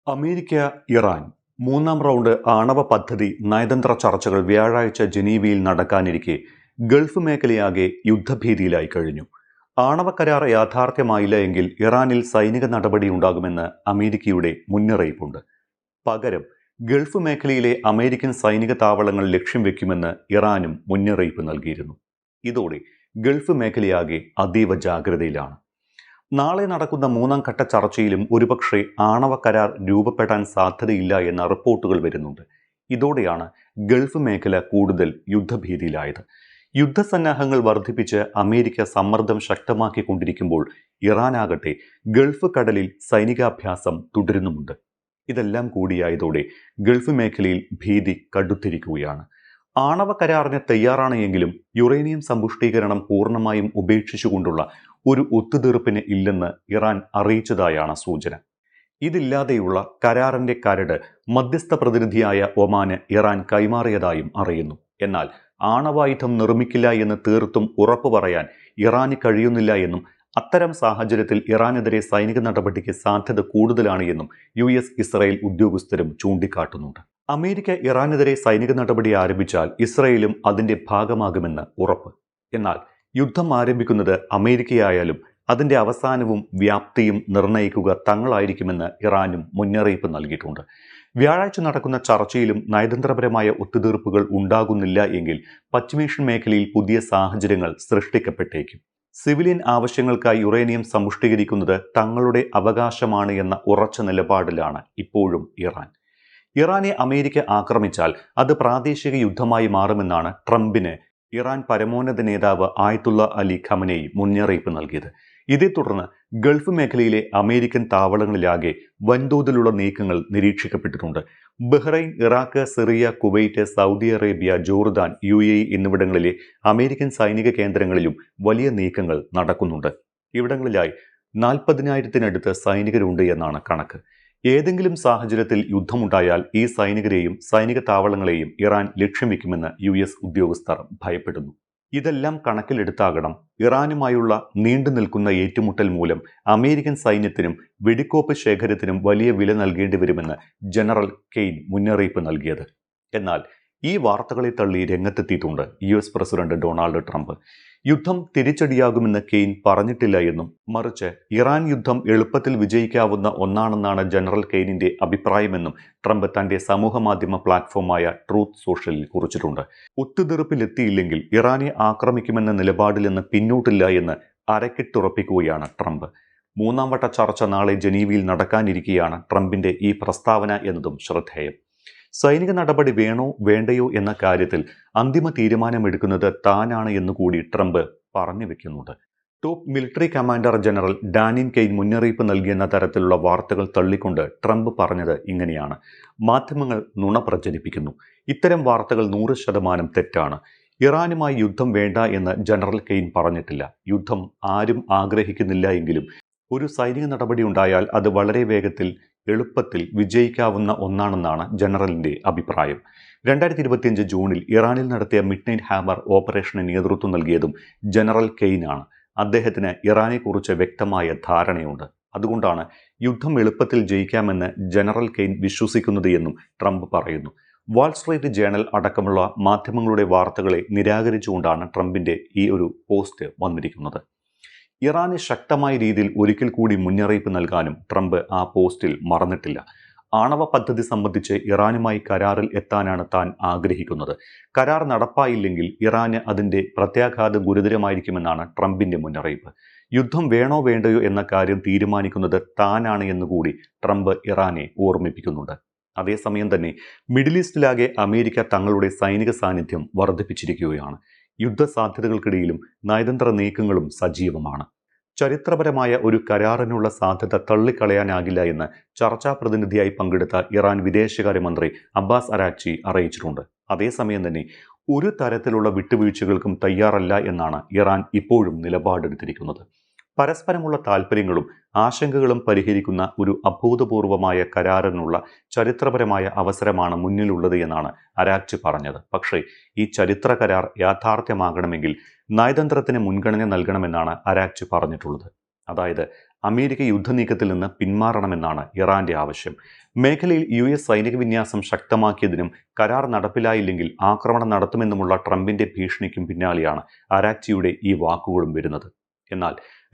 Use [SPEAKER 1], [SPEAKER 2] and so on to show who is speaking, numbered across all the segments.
[SPEAKER 1] America Iran മൂന്നാം round ആണവ പദ്ധതി നയതന്ത്ര ചർച്ചകൾ വ്യാഴാഴ്ച ജനീവയിൽ നടക്കാനിരിക്കെ ഗൾഫ് മേഖലയാകെ യുദ്ധഭീതിയിലായി കഴിഞ്ഞു. ആണവ കരാർ യാഥാർത്ഥ്യമായില്ല എങ്കിൽ ഇറാനിൽ സൈനിക നടപടി ഉണ്ടാകുമെന്ന് അമേരിക്കയുടെ മുന്നറിയിപ്പുണ്ട്. പകരം ഗൾഫ് മേഖലയിലെ അമേരിക്കൻ സൈനിക താവളങ്ങൾ ലക്ഷ്യം വെക്കുമെന്ന് ഇറാനും മുന്നറിയിപ്പ് നൽകിയിരുന്നു. ഇതോടെ ഗൾഫ് മേഖലയാകെ അതീവ ജാഗ്രതയിലാണ്. നാളെ നടക്കുന്ന മൂന്നാം ഘട്ട ചർച്ചയിലും ഒരുപക്ഷെ ആണവ കരാർ രൂപപ്പെടാൻ സാധ്യതയില്ല എന്ന റിപ്പോർട്ടുകൾ വരുന്നുണ്ട്. ഇതോടെയാണ് ഗൾഫ് മേഖല കൂടുതൽ യുദ്ധഭീതിയിലായത്. യുദ്ധസന്നാഹങ്ങൾ വർദ്ധിപ്പിച്ച് അമേരിക്ക സമ്മർദ്ദം ശക്തമാക്കിക്കൊണ്ടിരിക്കുമ്പോൾ ഇറാനാകട്ടെ ഗൾഫ് കടലിൽ സൈനികാഭ്യാസം തുടരുന്നുമുണ്ട്. ഇതെല്ലാം കൂടിയായതോടെ ഗൾഫ് മേഖലയിൽ ഭീതി കടുത്തിരിക്കുകയാണ്. ആണവ കരാറിന് തയ്യാറാണ് എങ്കിലും യുറേനിയം സമ്പുഷ്ടീകരണം പൂർണ്ണമായും ഉപേക്ഷിച്ചുകൊണ്ടുള്ള ഒരു ഒത്തുതീർപ്പിന് ഇല്ലെന്ന് ഇറാൻ അറിയിച്ചതായാണ് സൂചന. ഇതില്ലാതെയുള്ള കരാറിന്റെ കരട് മധ്യസ്ഥ പ്രതിനിധിയായ ഒമാന് ഇറാൻ കൈമാറിയതായും അറിയുന്നു. എന്നാൽ ആണവായുധം നിർമ്മിക്കില്ല എന്ന് തീർത്തും ഉറപ്പു പറയാൻ ഇറാന് കഴിയുന്നില്ല എന്നും അത്തരം സാഹചര്യത്തിൽ ഇറാനെതിരെ സൈനിക നടപടിക്ക് സാധ്യത കൂടുതലാണ് എന്നും US ഇസ്രായേൽ ഉദ്യോഗസ്ഥരും ചൂണ്ടിക്കാട്ടുന്നുണ്ട്. അമേരിക്ക ഇറാനെതിരെ സൈനിക നടപടി ആരംഭിച്ചാൽ ഇസ്രായേലും അതിന്റെ ഭാഗമാകുമെന്ന് ഉറപ്പ്. എന്നാൽ യുദ്ധം ആരംഭിക്കുന്നത് അമേരിക്കയായാലും അതിന്റെ അവസാനവും വ്യാപ്തിയും നിർണ്ണയിക്കുക തങ്ങളായിരിക്കുമെന്ന് ഇറാനും മുന്നറിയിപ്പ് നൽകിയിട്ടുണ്ട്. വ്യാഴാഴ്ച നടക്കുന്ന ചർച്ചയിലും നയതന്ത്രപരമായ ഒത്തുതീർപ്പുകൾ ഉണ്ടാകുന്നില്ല എങ്കിൽ പശ്ചിമേഷ്യൻ മേഖലയിൽ പുതിയ സാഹചര്യങ്ങൾ സൃഷ്ടിക്കപ്പെട്ടേക്കും. സിവിലിയൻ ആവശ്യങ്ങൾക്കായി യുറേനിയം സമ്പുഷ്ടീകരിക്കുന്നത് തങ്ങളുടെ അവകാശമാണ് എന്ന ഉറച്ച നിലപാടിലാണ് ഇപ്പോഴും ഇറാൻ. ഇറാനെ അമേരിക്ക ആക്രമിച്ചാൽ അത് പ്രാദേശിക യുദ്ധമായി മാറുമെന്നാണ് ട്രംപിന് ഇറാൻ പരമോന്നത നേതാവ് ആയത്തുള്ള അലി ഖമനേയി മുന്നറിയിപ്പ് നൽകിയത്. ഇതേ തുടർന്ന് ഗൾഫ് മേഖലയിലെ അമേരിക്കൻ താവളങ്ങളിലാകെ വൻതോതിലുള്ള നീക്കങ്ങൾ നിരീക്ഷിക്കപ്പെട്ടിട്ടുണ്ട്. Bahrain, Iraq, Syria, Kuwait, Saudi Arabia, Jordan, UAE എന്നിവിടങ്ങളിലെ അമേരിക്കൻ സൈനിക കേന്ദ്രങ്ങളിലും വലിയ നീക്കങ്ങൾ നടക്കുന്നുണ്ട്. ഇവിടങ്ങളിലായി 40,000-നടുത്ത് സൈനികരുണ്ട് എന്നാണ് കണക്ക്. ഏതെങ്കിലും സാഹചര്യത്തിൽ യുദ്ധമുണ്ടായാൽ ഈ സൈനികരെയും സൈനിക താവളങ്ങളെയും ഇറാൻ ലക്ഷ്യം വയ്ക്കുമെന്ന് US ഉദ്യോഗസ്ഥർ ഭയപ്പെടുന്നു. ഇതെല്ലാം കണക്കിലെടുത്താകണം ഇറാനുമായുള്ള നീണ്ടു നിൽക്കുന്ന ഏറ്റുമുട്ടൽ മൂലം അമേരിക്കൻ സൈന്യത്തിനും വെടിക്കോപ്പ് ശേഖരത്തിനും വലിയ വില നൽകേണ്ടി വരുമെന്ന് ജനറൽ കെയ്ൻ മുന്നറിയിപ്പ് നൽകിയത്. എന്നാൽ ഈ വാർത്തകളെ തള്ളി രംഗത്തെത്തിയിട്ടുണ്ട് US പ്രസിഡന്റ് ഡൊണാൾഡ് ട്രംപ്. യുദ്ധം തിരിച്ചടിയാകുമെന്ന് കെയ്ൻ പറഞ്ഞിട്ടില്ല എന്നും മറിച്ച് ഇറാൻ യുദ്ധം എളുപ്പത്തിൽ വിജയിക്കാവുന്ന ഒന്നാണെന്നാണ് ജനറൽ കെയ്നിന്റെ അഭിപ്രായമെന്നും ട്രംപ് തന്റെ സമൂഹമാധ്യമ പ്ലാറ്റ്ഫോമായ ട്രൂത്ത് സോഷ്യലിൽ കുറിച്ചിട്ടുണ്ട്. ഒത്തുതീർപ്പിലെത്തിയില്ലെങ്കിൽ ഇറാനെ ആക്രമിക്കുമെന്ന നിലപാടിൽ നിന്ന് പിന്നോട്ടില്ല എന്ന് അരക്കിട്ടുറപ്പിക്കുകയാണ് ട്രംപ്. മൂന്നാം വട്ട ചർച്ച നാളെ ജനീവയിൽ നടക്കാനിരിക്കെയാണ് ട്രംപിന്റെ ഈ പ്രസ്താവന എന്നതും ശ്രദ്ധേയം. സൈനിക നടപടി വേണോ വേണ്ടയോ എന്ന കാര്യത്തിൽ അന്തിമ തീരുമാനമെടുക്കുന്നത് താനാണ് എന്നുകൂടി ട്രംപ് പറഞ്ഞു വെക്കുന്നുണ്ട്. Top military commander general Dan Caine മുന്നറിയിപ്പ് നൽകിയെന്ന തരത്തിലുള്ള വാർത്തകൾ തള്ളിക്കൊണ്ട് ട്രംപ് പറഞ്ഞത് ഇങ്ങനെയാണ്: മാധ്യമങ്ങൾ നുണ പ്രചരിപ്പിക്കുന്നു. ഇത്തരം വാർത്തകൾ 100% തെറ്റാണ്. ഇറാനുമായി യുദ്ധം വേണ്ട എന്ന് ജനറൽ കെയ്ൻ പറഞ്ഞിട്ടില്ല. യുദ്ധം ആരും ആഗ്രഹിക്കുന്നില്ല എങ്കിലും ഒരു സൈനിക നടപടി ഉണ്ടായാൽ അത് വളരെ വേഗത്തിൽ എളുപ്പത്തിൽ വിജയിക്കാവുന്ന ഒന്നാണെന്നാണ് ജനറലിന്റെ അഭിപ്രായം. 2025 ജൂണിൽ ഇറാനിൽ നടത്തിയ മിഡ്നൈറ്റ് ഹാമർ ഓപ്പറേഷന് നേതൃത്വം നൽകിയതും ജനറൽ കെയ്നാണ്. അദ്ദേഹത്തിന് ഇറാനെക്കുറിച്ച് വ്യക്തമായ ധാരണയുണ്ട്. അതുകൊണ്ടാണ് യുദ്ധം എളുപ്പത്തിൽ ജയിക്കാമെന്ന് ജനറൽ കെയ്ൻ വിശ്വസിക്കുന്നത് എന്നും ട്രംപ് പറയുന്നു. വാൾ സ്ട്രീറ്റ് ജേണൽ അടക്കമുള്ള മാധ്യമങ്ങളുടെ വാർത്തകളെ നിരാകരിച്ചുകൊണ്ടാണ് ട്രംപിന്റെ ഈ ഒരു പോസ്റ്റ് വന്നിരിക്കുന്നത്. ഇറാന് ശക്തമായ രീതിയിൽ ഒരിക്കൽ കൂടി മുന്നറിയിപ്പ് നൽകാനും ട്രംപ് ആ പോസ്റ്റിൽ മറന്നിട്ടില്ല. ആണവ പദ്ധതി സംബന്ധിച്ച് ഇറാനുമായി കരാറിൽ എത്താനാണ് താൻ ആഗ്രഹിക്കുന്നത്. കരാർ നടപ്പായില്ലെങ്കിൽ ഇറാന് അതിന്റെ പ്രത്യാഘാതം ഗുരുതരമായിരിക്കുമെന്നാണ് ട്രംപിന്റെ മുന്നറിയിപ്പ്. യുദ്ധം വേണോ വേണ്ടയോ എന്ന കാര്യം തീരുമാനിക്കുന്നത് താനാണ് എന്നുകൂടി ട്രംപ് ഇറാനെ ഓർമ്മിപ്പിക്കുന്നുണ്ട്. അതേസമയം തന്നെ മിഡിൽ ഈസ്റ്റിലാകെ അമേരിക്ക തങ്ങളുടെ സൈനിക സാന്നിധ്യം വർദ്ധിപ്പിച്ചിരിക്കുകയാണ്. യുദ്ധസാധ്യതകൾക്കിടയിലും നയതന്ത്ര നീക്കങ്ങളും സജീവമാണ്. ചരിത്രപരമായ ഒരു കരാറിനുള്ള സാധ്യത തള്ളിക്കളയാനാകില്ല എന്ന് ചർച്ചാ പ്രതിനിധിയായി പങ്കെടുത്ത ഇറാൻ വിദേശകാര്യമന്ത്രി അബ്ബാസ് അരാക്ചി അറിയിച്ചിട്ടുണ്ട്. അതേസമയം തന്നെ ഒരു തരത്തിലുള്ള വിട്ടുവീഴ്ചകൾക്കും തയ്യാറല്ല എന്നാണ് ഇറാൻ ഇപ്പോഴും നിലപാടെടുത്തിരിക്കുന്നത്. പരസ്പരമുള്ള താൽപ്പര്യങ്ങളും ആശങ്കകളും പരിഹരിക്കുന്ന ഒരു അഭൂതപൂർവമായ കരാറിനുള്ള ചരിത്രപരമായ അവസരമാണ് മുന്നിലുള്ളത് എന്നാണ് അരാക്ചി പറഞ്ഞത്. പക്ഷേ ഈ ചരിത്ര കരാർ യാഥാർത്ഥ്യമാകണമെങ്കിൽ നയതന്ത്രത്തിന് മുൻഗണന നൽകണമെന്നാണ് അരാക്ചി പറഞ്ഞിട്ടുള്ളത്. അതായത് അമേരിക്ക യുദ്ധനീക്കത്തിൽ നിന്ന് പിന്മാറണമെന്നാണ് ഇറാന്റെ ആവശ്യം. മേഖലയിൽ US സൈനിക വിന്യാസം ശക്തമാക്കിയതിനും കരാർ നടപ്പിലായില്ലെങ്കിൽ ആക്രമണം നടത്തുമെന്നുമുള്ള ട്രംപിന്റെ ഭീഷണിക്കും പിന്നാലെയാണ് അരാക്ചിയുടെ ഈ വാക്കുകളും വരുന്നത്. എന്നാൽ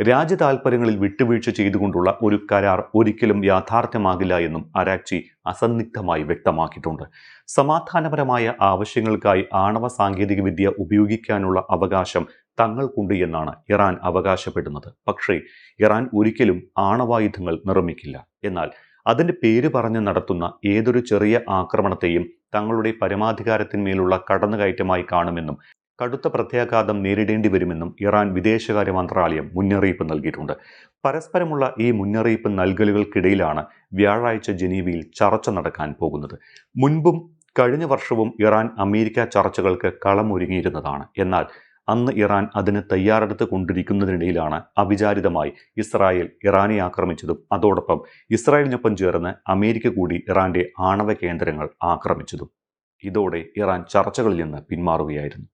[SPEAKER 1] രാജ്യ താൽപര്യങ്ങളിൽ വിട്ടുവീഴ്ച ചെയ്തുകൊണ്ടുള്ള ഒരു കരാർ ഒരിക്കലും യാഥാർത്ഥ്യമാകില്ല എന്നും അരാക്ചി അസന്നിഗ്ധമായി വ്യക്തമാക്കിയിട്ടുണ്ട്. സമാധാനപരമായ ആവശ്യങ്ങൾക്കായി ആണവ സാങ്കേതികവിദ്യ ഉപയോഗിക്കാനുള്ള അവകാശം തങ്ങൾക്കുണ്ട് എന്നാണ് ഇറാൻ അവകാശപ്പെടുന്നത്. പക്ഷേ ഇറാൻ ഒരിക്കലും ആണവായുധങ്ങൾ നിർമ്മിക്കില്ല. എന്നാൽ അതിന്റെ പേര് പറഞ്ഞ് നടത്തുന്ന ഏതൊരു ചെറിയ ആക്രമണത്തെയും തങ്ങളുടെ പരമാധികാരത്തിന്മേലുള്ള കടന്നുകയറ്റമായി കാണുമെന്നും കടുത്ത പ്രത്യാഘാതം നേരിടേണ്ടി വരുമെന്നും ഇറാൻ വിദേശകാര്യ മന്ത്രാലയം മുന്നറിയിപ്പ് നൽകിയിട്ടുണ്ട്. പരസ്പരമുള്ള ഈ മുന്നറിയിപ്പ് നൽകലുകൾക്കിടയിലാണ് വ്യാഴാഴ്ച ജനീവയിൽ ചർച്ച നടക്കാൻ പോകുന്നത്. മുൻപും കഴിഞ്ഞ വർഷവും ഇറാൻ അമേരിക്ക ചർച്ചകൾക്ക് കളമൊരുങ്ങിയിരുന്നതാണ്. എന്നാൽ അന്ന് ഇറാൻ അതിന് തയ്യാറെടുത്ത് കൊണ്ടിരിക്കുന്നതിനിടയിലാണ് അവിചാരിതമായി ഇസ്രായേൽ ഇറാനെ ആക്രമിച്ചതും അതോടൊപ്പം ഇസ്രായേലിനൊപ്പം ചേർന്ന് അമേരിക്ക കൂടി ഇറാന്റെ ആണവ കേന്ദ്രങ്ങൾ ആക്രമിച്ചതും. ഇതോടെ ഇറാൻ ചർച്ചകളിൽ നിന്ന് പിന്മാറുകയായിരുന്നു.